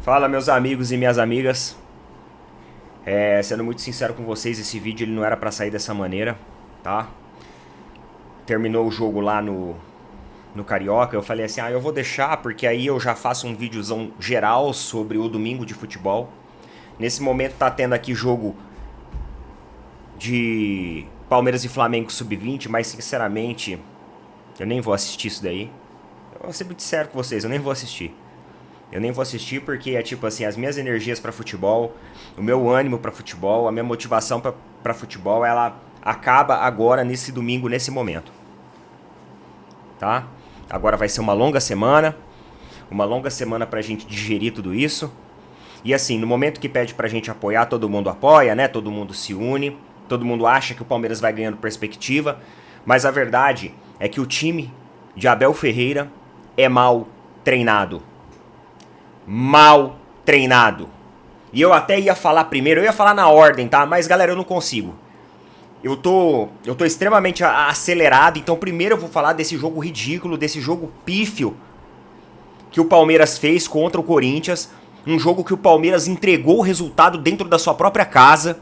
Fala, meus amigos e minhas amigas. Sendo muito sincero com vocês, esse vídeo ele não era pra sair dessa maneira, tá? Terminou o jogo lá no Carioca, eu falei assim, eu vou deixar porque aí eu já faço um videozão geral sobre o domingo de futebol. Nesse momento tá tendo aqui jogo de Palmeiras e Flamengo Sub-20, mas sinceramente eu nem vou assistir isso daí. Eu vou ser muito sincero com vocês, eu nem vou assistir. Eu nem vou assistir porque é tipo assim, as minhas energias pra futebol, o meu ânimo pra futebol, a minha motivação pra futebol, ela acaba agora nesse domingo, nesse momento. Tá? Agora vai ser uma longa semana pra gente digerir tudo isso. E assim, no momento que pede pra gente apoiar, todo mundo apoia, né? Todo mundo se une, todo mundo acha que o Palmeiras vai ganhando perspectiva, mas a verdade é que o time de Abel Ferreira é mal treinado. Mal treinado. E eu até ia falar primeiro, eu ia falar na ordem, tá? Mas galera, eu não consigo. Eu tô extremamente acelerado, então primeiro eu vou falar desse jogo ridículo, desse jogo pífio que o Palmeiras fez contra o Corinthians. Um jogo que o Palmeiras entregou o resultado dentro da sua própria casa.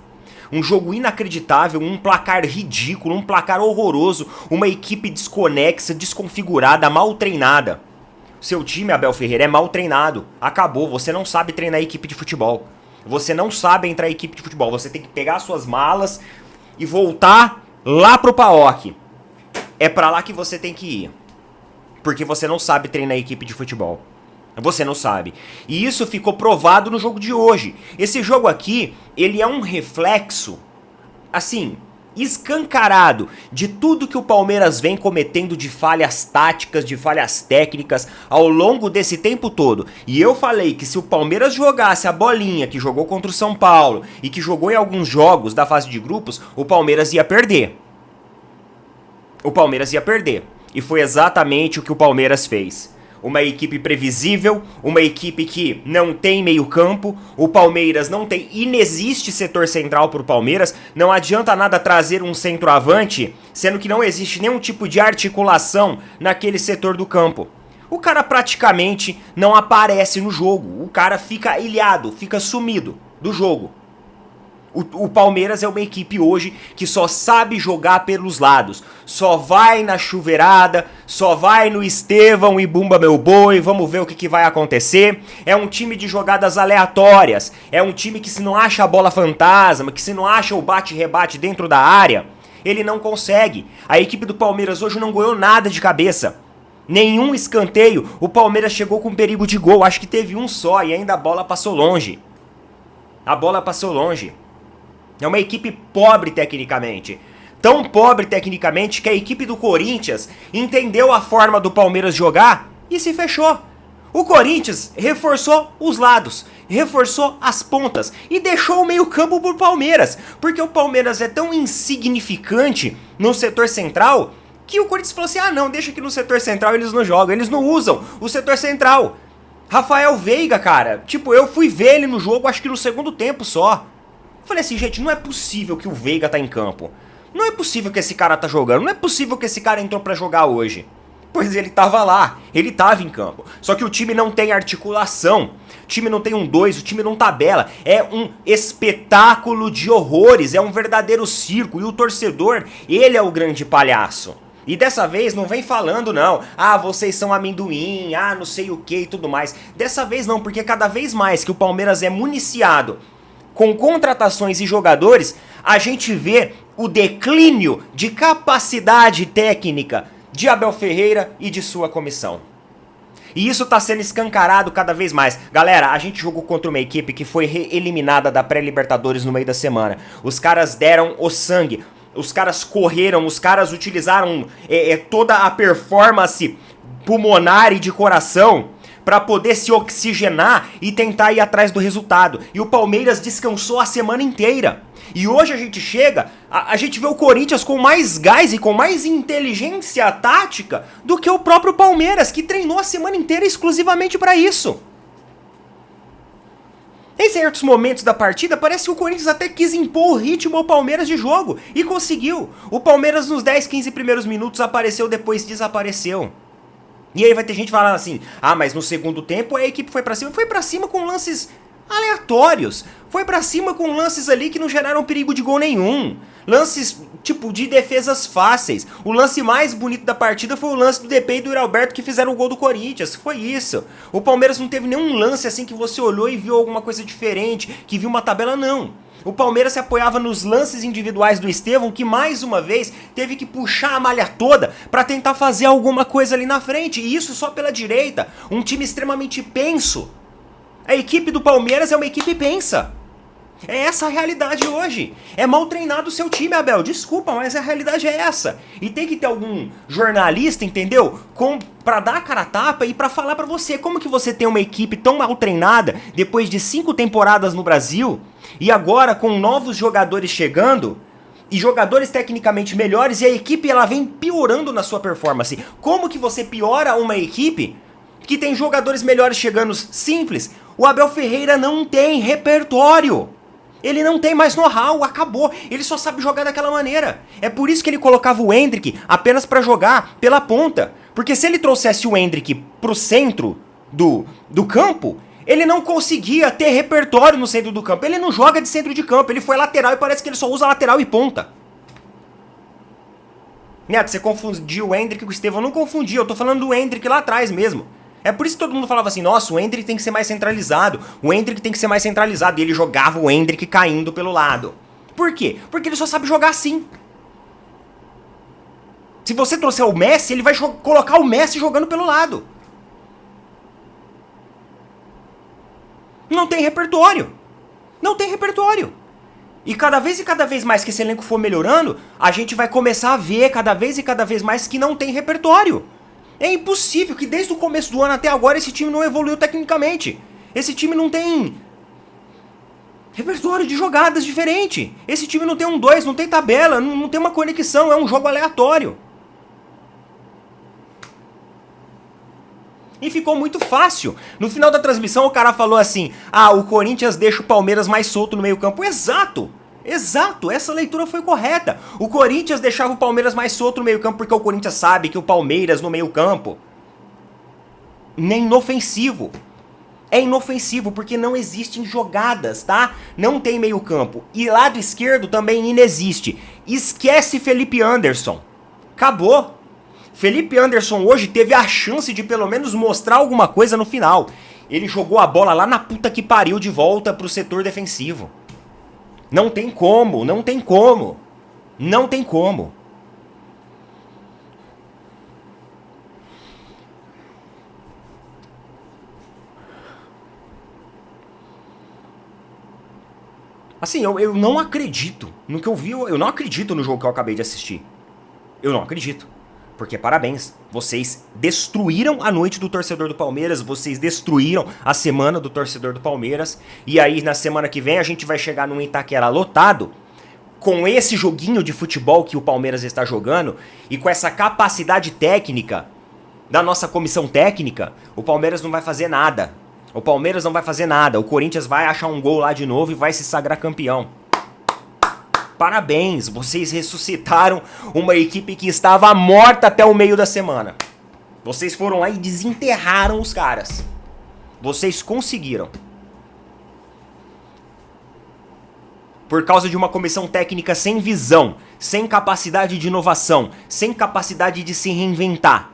Um jogo inacreditável, um placar ridículo, um placar horroroso, uma equipe desconexa, desconfigurada, mal treinada. Seu time, Abel Ferreira, é mal treinado. Acabou, você não sabe treinar a equipe de futebol. Você não sabe entrar em equipe de futebol. Você tem que pegar suas malas e voltar lá pro PAOK. É pra lá que você tem que ir. Porque você não sabe treinar a equipe de futebol. Você não sabe. E isso ficou provado no jogo de hoje. Esse jogo aqui, ele é um reflexo, assim, escancarado de tudo que o Palmeiras vem cometendo de falhas táticas, de falhas técnicas ao longo desse tempo todo. E eu falei que se o Palmeiras jogasse a bolinha que jogou contra o São Paulo e que jogou em alguns jogos da fase de grupos, o Palmeiras ia perder. O Palmeiras ia perder. E foi exatamente o que o Palmeiras fez. Uma equipe previsível, uma equipe que não tem meio campo, o Palmeiras não tem, inexiste setor central para o Palmeiras, não adianta nada trazer um centroavante, sendo que não existe nenhum tipo de articulação naquele setor do campo. O cara praticamente não aparece no jogo, o cara fica ilhado, fica sumido do jogo. O Palmeiras é uma equipe hoje que só sabe jogar pelos lados. Só vai na chuveirada, só vai no Estevão e bumba meu boi, vamos ver o que vai acontecer. É um time de jogadas aleatórias. É um time que se não acha a bola fantasma, que se não acha o bate-rebate dentro da área, ele não consegue. A equipe do Palmeiras hoje não ganhou nada de cabeça. Nenhum escanteio. O Palmeiras chegou com perigo de gol. Acho que teve um só e ainda a bola passou longe. A bola passou longe. É uma equipe pobre tecnicamente. Tão pobre tecnicamente que a equipe do Corinthians entendeu a forma do Palmeiras jogar e se fechou. O Corinthians reforçou os lados, reforçou as pontas e deixou o meio-campo pro Palmeiras. Porque o Palmeiras é tão insignificante no setor central que o Corinthians falou assim, não, deixa que no setor central eles não jogam, eles não usam o setor central. Rafael Veiga, cara, eu fui ver ele no jogo acho que no segundo tempo só. Falei assim, gente, não é possível que o Veiga tá em campo. Não é possível que esse cara tá jogando. Não é possível que esse cara entrou pra jogar hoje. Pois ele tava lá, ele tava em campo. Só que o time não tem articulação. O time não tem um 2, o time não tabela. É um espetáculo de horrores, é um verdadeiro circo. E o torcedor, ele é o grande palhaço. E dessa vez não vem falando não, vocês são amendoim, não sei o que e tudo mais. Dessa vez não, porque cada vez mais que o Palmeiras é municiado com contratações e jogadores, a gente vê o declínio de capacidade técnica de Abel Ferreira e de sua comissão. E isso tá sendo escancarado cada vez mais. Galera, a gente jogou contra uma equipe que foi eliminada da pré-Libertadores no meio da semana. Os caras deram o sangue, os caras correram, os caras utilizaram toda a performance pulmonar e de coração para poder se oxigenar e tentar ir atrás do resultado. E o Palmeiras descansou a semana inteira. E hoje a gente chega, a gente vê o Corinthians com mais gás e com mais inteligência tática do que o próprio Palmeiras, que treinou a semana inteira exclusivamente para isso. Em certos momentos da partida, parece que o Corinthians até quis impor o ritmo ao Palmeiras de jogo. E conseguiu. O Palmeiras nos 10, 15 primeiros minutos apareceu, depois desapareceu. E aí vai ter gente falando assim, ah, mas no segundo tempo a equipe foi pra cima. Foi pra cima com lances aleatórios. Foi pra cima com lances ali que não geraram perigo de gol nenhum. Lances, tipo, de defesas fáceis. O lance mais bonito da partida foi o lance do DP e do Alberto que fizeram o gol do Corinthians. Foi isso. O Palmeiras não teve nenhum lance assim que você olhou e viu alguma coisa diferente, que viu uma tabela, não. O Palmeiras se apoiava nos lances individuais do Estevão, que mais uma vez teve que puxar a malha toda pra tentar fazer alguma coisa ali na frente. E isso só pela direita. Um time extremamente penso. A equipe do Palmeiras é uma equipe pensa. É essa a realidade hoje. É mal treinado o seu time, Abel. Desculpa, mas a realidade é essa. E tem que ter algum jornalista, entendeu? Pra dar a cara a tapa e pra falar pra você como que você tem uma equipe tão mal treinada depois de 5 temporadas no Brasil e agora com novos jogadores chegando e jogadores tecnicamente melhores e a equipe ela vem piorando na sua performance. Como que você piora uma equipe que tem jogadores melhores chegando? Simples. O Abel Ferreira não tem repertório. Ele não tem mais know-how, acabou. Ele só sabe jogar daquela maneira. É por isso que ele colocava o Endrick apenas pra jogar pela ponta. Porque se ele trouxesse o Endrick pro centro do campo, ele não conseguia ter repertório no centro do campo. Ele não joga de centro de campo, ele foi lateral e parece que ele só usa lateral e ponta. Neto, você confundiu o Endrick com o Estevão? Eu não confundi, eu tô falando do Endrick lá atrás mesmo. É por isso que todo mundo falava assim, nossa, o Endrick tem que ser mais centralizado. O Endrick tem que ser mais centralizado. E ele jogava o Endrick caindo pelo lado. Por quê? Porque ele só sabe jogar assim. Se você trouxer o Messi, ele vai colocar o Messi jogando pelo lado. Não tem repertório. Não tem repertório. E cada vez mais que esse elenco for melhorando, a gente vai começar a ver cada vez mais que não tem repertório. É impossível que desde o começo do ano até agora esse time não evoluiu tecnicamente. Esse time não tem repertório de jogadas diferente. Esse time não tem um 2, não tem tabela, não tem uma conexão, é um jogo aleatório. E ficou muito fácil. No final da transmissão o cara falou assim, ah, o Corinthians deixa o Palmeiras mais solto no meio campo. Exato! Exato, essa leitura foi correta. O Corinthians deixava o Palmeiras mais solto no meio-campo porque o Corinthians sabe que o Palmeiras no meio-campo é inofensivo. É inofensivo porque não existem jogadas, tá? Não tem meio-campo. E lado esquerdo também inexiste. Esquece Felipe Anderson. Acabou. Felipe Anderson hoje teve a chance de pelo menos mostrar alguma coisa no final. Ele jogou a bola lá na puta que pariu de volta pro setor defensivo. Não tem como, não tem como. Não tem como. Assim, eu não acredito no que eu vi. Eu não acredito no jogo que eu acabei de assistir. Eu não acredito. Porque parabéns, vocês destruíram a noite do torcedor do Palmeiras, vocês destruíram a semana do torcedor do Palmeiras, e aí na semana que vem a gente vai chegar num Itaquera lotado, com esse joguinho de futebol que o Palmeiras está jogando, e com essa capacidade técnica da nossa comissão técnica, o Palmeiras não vai fazer nada. O Palmeiras não vai fazer nada, o Corinthians vai achar um gol lá de novo e vai se sagrar campeão. Parabéns, vocês ressuscitaram uma equipe que estava morta até o meio da semana. Vocês foram lá e desenterraram os caras. Vocês conseguiram. Por causa de uma comissão técnica sem visão, sem capacidade de inovação, sem capacidade de se reinventar.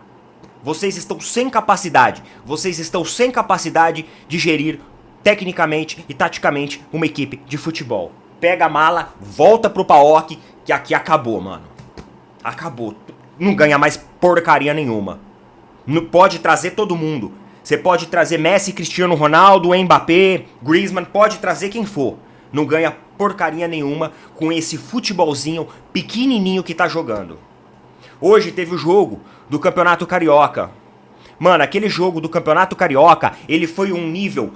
Vocês estão sem capacidade. Vocês estão sem capacidade de gerir tecnicamente e taticamente uma equipe de futebol. Pega a mala, volta pro PAOK, que aqui acabou, mano. Acabou. Não ganha mais porcaria nenhuma. Não pode trazer todo mundo. Você pode trazer Messi, Cristiano Ronaldo, Mbappé, Griezmann, pode trazer quem for. Não ganha porcaria nenhuma com esse futebolzinho pequenininho que tá jogando. Hoje teve o jogo do Campeonato Carioca. Mano, aquele jogo do Campeonato Carioca, ele foi um nível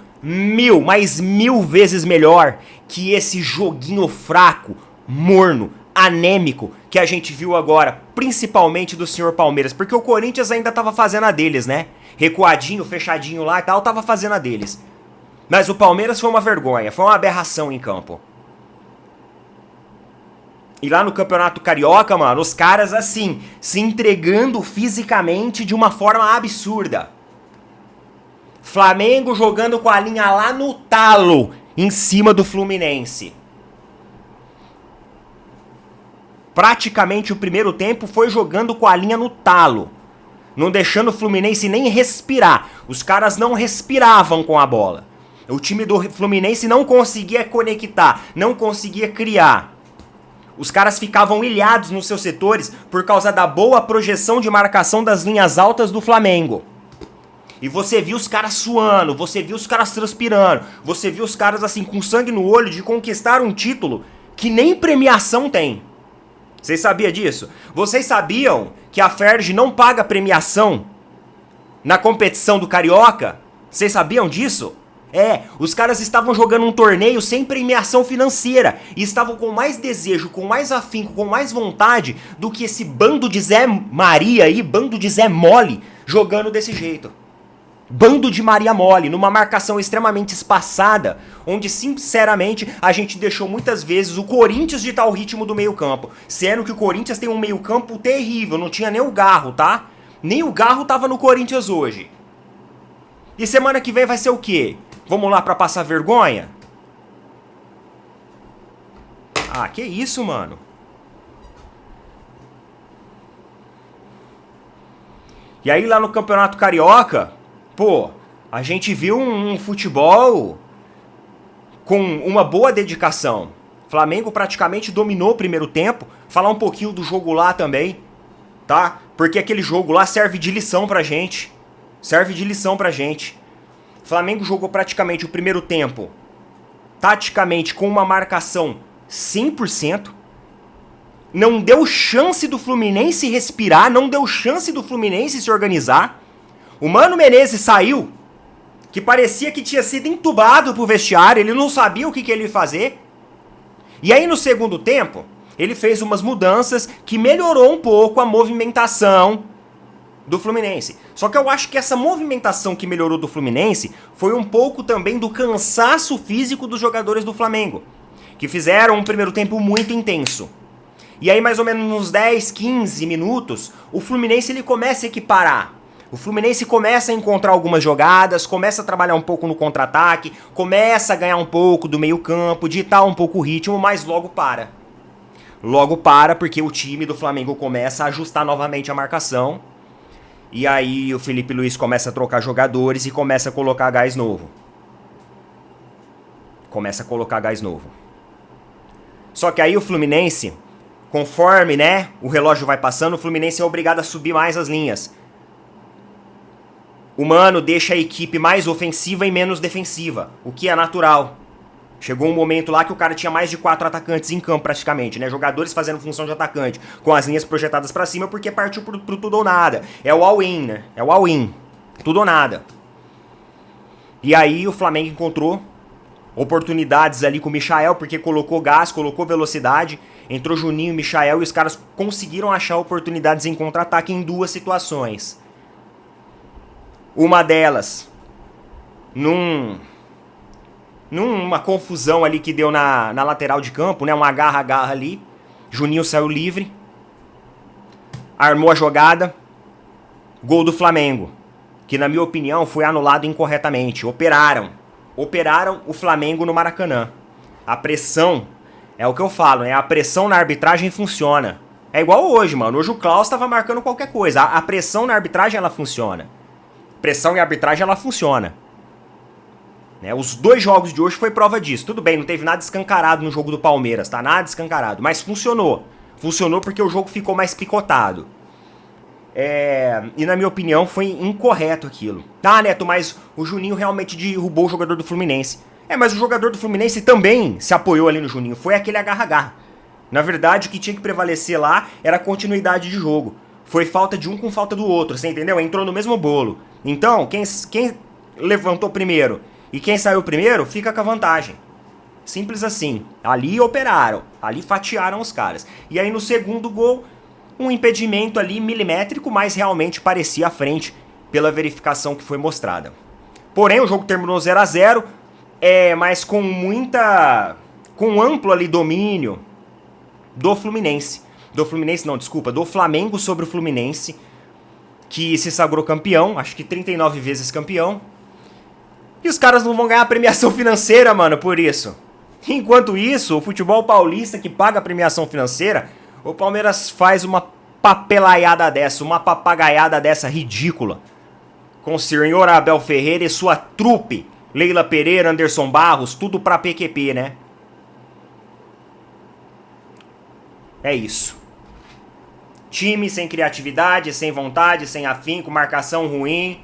mais mil vezes melhor que esse joguinho fraco, morno, anêmico que a gente viu agora, principalmente do senhor Palmeiras, porque o Corinthians ainda tava fazendo a deles, né? Recuadinho, fechadinho lá e tal, tava fazendo a deles. Mas o Palmeiras foi uma vergonha, foi uma aberração em campo. E lá no Campeonato Carioca, mano, os caras assim, se entregando fisicamente de uma forma absurda. Flamengo jogando com a linha lá no talo, em cima do Fluminense. Praticamente o primeiro tempo foi jogando com a linha no talo. Não deixando o Fluminense nem respirar. Os caras não respiravam com a bola. O time do Fluminense não conseguia conectar, não conseguia criar. Os caras ficavam ilhados nos seus setores por causa da boa projeção de marcação das linhas altas do Flamengo. E você viu os caras suando, você viu os caras transpirando, você viu os caras assim com sangue no olho de conquistar um título que nem premiação tem. Vocês sabiam disso? Vocês sabiam que a Ferg não paga premiação na competição do Carioca? Vocês sabiam disso? Os caras estavam jogando um torneio sem premiação financeira e estavam com mais desejo, com mais afinco, com mais vontade do que esse bando de Zé Maria aí, bando de Zé Mole, jogando desse jeito. Bando de Maria Mole, numa marcação extremamente espaçada, onde sinceramente a gente deixou muitas vezes o Corinthians ditar o ritmo do meio campo, sendo que o Corinthians tem um meio campo terrível, não tinha nem o Garro, tá? Nem o Garro tava no Corinthians hoje. E semana que vem vai ser o quê? Vamos lá pra passar vergonha? Ah, que isso, mano? E aí lá no Campeonato Carioca, pô, a gente viu um futebol com uma boa dedicação. Flamengo praticamente dominou o primeiro tempo. Falar um pouquinho do jogo lá também, tá? Porque aquele jogo lá serve de lição pra gente. Serve de lição pra gente. Flamengo jogou praticamente o primeiro tempo, taticamente com uma marcação 100%. Não deu chance do Fluminense respirar, não deu chance do Fluminense se organizar. O Mano Menezes saiu, que parecia que tinha sido entubado pro vestiário, ele não sabia o que ele ia fazer. E aí no segundo tempo, ele fez umas mudanças que melhorou um pouco a movimentação do Fluminense. Só que eu acho que essa movimentação que melhorou do Fluminense foi um pouco também do cansaço físico dos jogadores do Flamengo, que fizeram um primeiro tempo muito intenso. E aí mais ou menos uns 10, 15 minutos, o Fluminense ele começa a equiparar. O Fluminense começa a encontrar algumas jogadas, começa a trabalhar um pouco no contra-ataque, começa a ganhar um pouco do meio-campo, ditar um pouco o ritmo, mas logo para. Logo para porque o time do Flamengo começa a ajustar novamente a marcação. E aí o Felipe Luiz começa a trocar jogadores e começa a colocar gás novo. Começa a colocar gás novo. Só que aí o Fluminense, conforme, né, o relógio vai passando, o Fluminense é obrigado a subir mais as linhas. O Mano deixa a equipe mais ofensiva e menos defensiva, o que é natural. Chegou um momento lá que o cara tinha mais de 4 atacantes em campo praticamente, né? Jogadores fazendo função de atacante, com as linhas projetadas pra cima porque partiu pro tudo ou nada. É o all-in, né? É o all-in. Tudo ou nada. E aí o Flamengo encontrou oportunidades ali com o Michael, porque colocou gás, colocou velocidade. Entrou Juninho e Michael e os caras conseguiram achar oportunidades em contra-ataque em duas situações. Uma delas, numa confusão ali que deu na lateral de campo, né? Um agarra-agarra ali. Juninho saiu livre. Armou a jogada. Gol do Flamengo. Que na minha opinião foi anulado incorretamente. Operaram o Flamengo no Maracanã. A pressão, é o que eu falo, né? A pressão na arbitragem funciona. É igual hoje, mano. Hoje o Klaus tava marcando qualquer coisa. A pressão na arbitragem, ela funciona. Pressão e arbitragem, ela funciona. Né? Os dois jogos de hoje foi prova disso. Tudo bem, não teve nada escancarado no jogo do Palmeiras, tá? Nada escancarado. Mas funcionou. Funcionou porque o jogo ficou mais picotado. E na minha opinião foi incorreto aquilo. Ah, Neto, mas o Juninho realmente derrubou o jogador do Fluminense. Mas o jogador do Fluminense também se apoiou ali no Juninho. Foi aquele agarra-agarra. Na verdade, o que tinha que prevalecer lá era a continuidade de jogo. Foi falta de um com falta do outro, você entendeu? Entrou no mesmo bolo. Então, quem levantou primeiro e quem saiu primeiro, fica com a vantagem. Simples assim. Ali operaram, ali fatiaram os caras. E aí no segundo gol, um impedimento ali milimétrico, mas realmente parecia à frente pela verificação que foi mostrada. Porém, o jogo terminou 0-0, mas com amplo ali domínio do Fluminense. Do Fluminense não, desculpa, do Flamengo sobre o Fluminense, que se sagrou campeão, acho que 39 vezes campeão. E os caras não vão ganhar premiação financeira, mano, por isso. Enquanto isso, o futebol paulista que paga a premiação financeira, o Palmeiras faz uma papelaiada dessa, uma papagaiada dessa ridícula. Com o senhor Abel Ferreira e sua trupe, Leila Pereira, Anderson Barros, tudo pra PQP, né? É isso. Time sem criatividade, sem vontade, sem afinco, marcação ruim.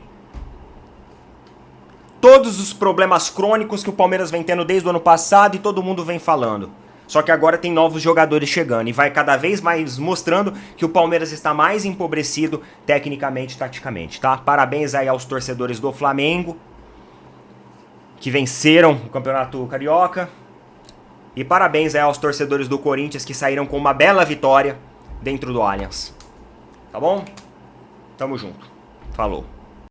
Todos os problemas crônicos que o Palmeiras vem tendo desde o ano passado e todo mundo vem falando. Só que agora tem novos jogadores chegando e vai cada vez mais mostrando que o Palmeiras está mais empobrecido tecnicamente e taticamente, tá? Parabéns aí aos torcedores do Flamengo, que venceram o Campeonato Carioca. E parabéns aí aos torcedores do Corinthians que saíram com uma bela vitória dentro do Allianz. Tá bom? Tamo junto. Falou.